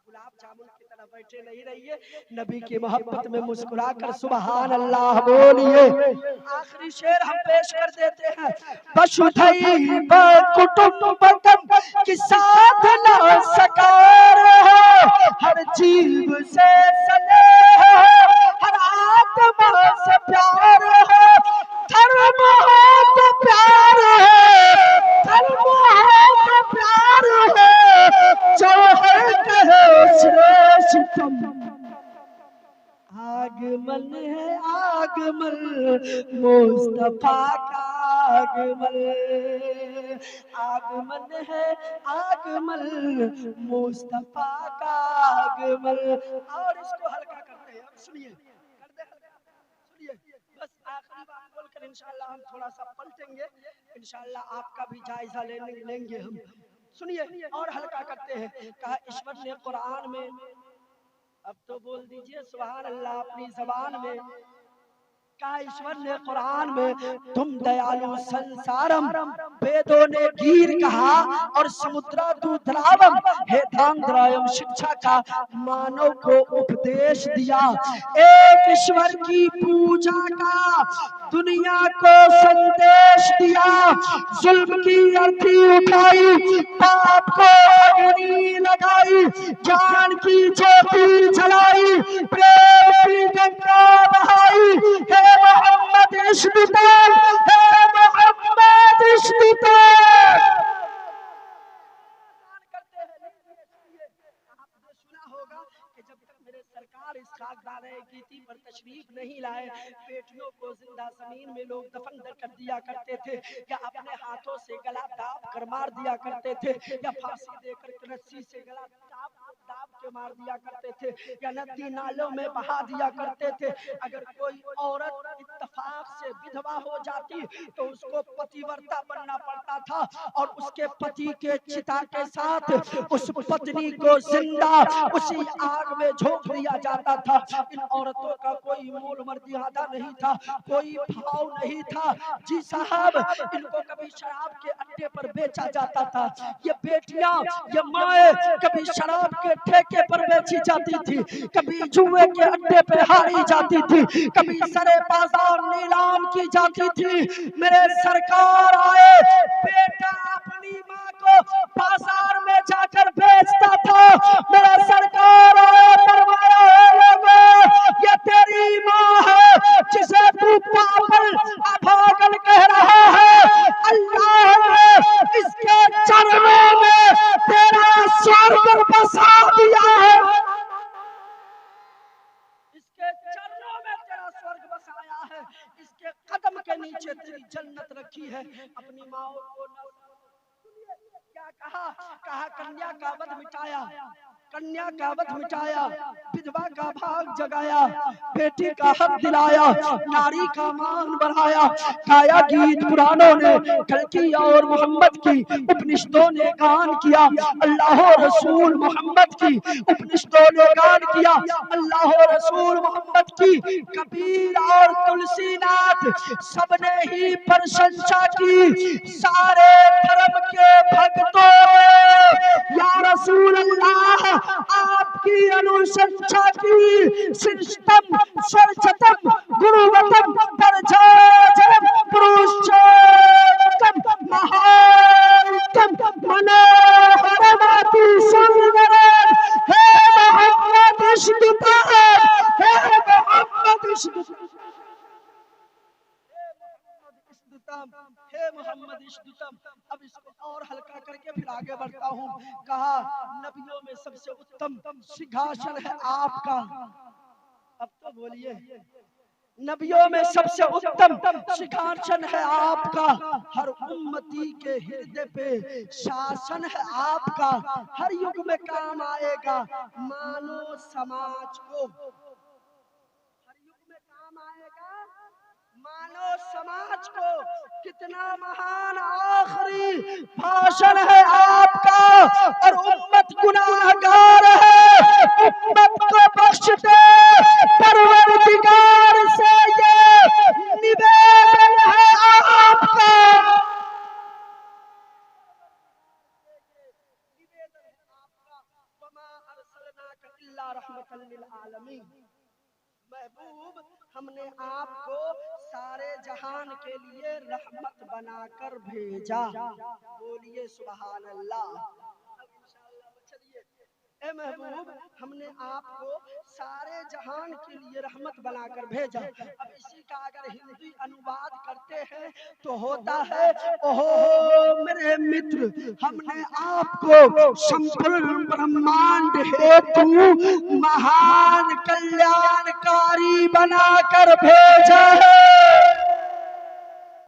गुलाब जामुन की तरह बैठे नहीं रहिए, नबी की मोहब्बत में मुस्कुराकर सुबहान अल्लाह बोलिए। आखिरी शेर हम पेश कर देते हैं। वसुधैव कुटुंबकम की साधना सकार हो, हर जीव से स्नेह हो, हर आत्मा से प्यार हो, धर्म हो तो प्यार है, धर्म हो तो प्यार है, जो है कहे श्रेष्ठतम। आगमन है आगमन मुस्तफा का आगमन, आगमन है आगमन मुस्तफा का आगमन। और इसको हल्का करते हैं, अब सुनिए, कर दे हल्का, सुनिए बस आखिरी बात बोलकर इंशाल्लाह हम थोड़ा सा पलटेंगे, इंशाल्लाह आपका भी जायजा लेंगे हम। सुनिए और हल्का करते हैं। कहा ईश्वर ने कुरान में, अब तो बोल दीजिए सुभान अल्लाह अपनी जबान में, कहा ईश्वर ने कुरान में तुम दयालु संसारम, वेदों ने गीर कहा और समुद्रा दूधरावम, हे धांद्रायम शिक्षा का मानव को उपदेश दिया। एक ईश्वर की पूजा का दुनिया को संदेश दिया, जुल्म की अर्थी उठाई, पाप को अग्नि लगाई, ज्ञान की ज्योति जलाई, प्रेम की गंगा बहाई। हे मोहम्मद इश्क़-ए-ताब, हे मोहम्मद इश्क़-ए-ताब। आपने सुना होगा कि जब तक मेरे सरकार इस खाकदाने की थी पर तशरीफ नहीं लाए, बेटियों को जिंदा जमीन में लोग दफन कर दिया करते थे, या अपने हाथों से गला दाब कर मार दिया करते थे, या फांसी देकर रस्सी से गला दाब के मार दिया करते थे, या नदी नालों में बहा दिया करते थे। अगर कोई औरत इत्तफाक से विधवा हो जाती तो उसको पतिव्रता बनना पड़ता था और उसके पति के चिता के साथ उस पत्नी को जिंदा उसी आग में झोंक दिया जाता था। इन औरतों का कोई मोल मर्यादा नहीं था, कोई भाव नहीं था। जी साहब, इनको कभी शराब के अड्डे पर बेचा जाता था, ये बेटियां, ये माए कभी शराब के ठेके पर बेची जाती थी, कभी जुए के अड्डे पे हारी जाती थी, कभी सरे बाजार नीलाम की जाती थी। मेरे सरकार आए, बेटा अपनी माँ को बाजार में जाकर बेचता था। मेरा सरकार आए, फरमाया लोगों ये तेरी माँ है जिसे तू पागल अभागल कह रहा है, अल्लाह ने इसके चरणों में तेरा स्वर्ग बसा दिया है, इसके चरणों में तेरा स्वर्ग बसाया है, इसके कदम के नीचे तेरी जन्नत रखी है। अपनी माँ को क्या कहा कन्या का वध मिटाया, कन्या का वध मिटाया, विधवा का भाग जगाया, बेटी का हक दिलाया, नारी का मान बढ़ाया। गाया गीत पुरानों ने, कल्कि और मोहम्मद की उपनिषदों ने गान किया, अल्लाह रसूल मोहम्मद की उपनिषदों ने गान किया, अल्लाह रसूल मोहम्मद की कबीर और तुलसीनाथ सबने ही प्रशंसा की। सारे धर्म के भक्तों या रसूल अल्लाह आपकी अनुशंसा की, श्रेष्ठतम सर्वोत्तम गुरुवतम परजाजम पुरुषोत्तम महात्तम मनोहरमाति सुंदरम, हे मोहम्मद इश्क़-ए-ताब, हे मोहम्मद इश्क़-ए-ताब, हे मोहम्मद इश्क़-ए-ताब। अब इसको और हल्का करके फिर आगे बढ़ता हूँ। कहा नबियों में सबसे उत्तम सिंहासन है आपका। अब तो बोलिए, नबियों में सबसे उत्तम सिंहासन है आपका, हर उम्मती के हृदय पे शासन है आपका, हर युग में काम आएगा मानो समाज को, हर युग में काम आएगा मानव समाज को। कितना महान आखिरी भाषण है आपका, और उम्मत गुनाहगार है, उम्मत को बख्श दे परवरदिगार से ये निवेदन है आपका, निवेदन है आपका। वमा अरसलना इल्ला रहमतल लिल आलमीन। महबूब, हमने आपको सारे जहान के लिए रहमत बनाकर भेजा। बोलिए सुभान अल्लाह। अब इंशाअल्लाह चलिए, ए महबूब, हमने आपको सारे जहान के लिए रहमत बनाकर भेजा। अब इसी का अगर हिंदी अनुवाद करते हैं तो होता है, ओहो मेरे मित्र, हमने आपको संपूर्ण ब्रह्मांड हेतु महान कल्याणकारी बनाकर भेजा है।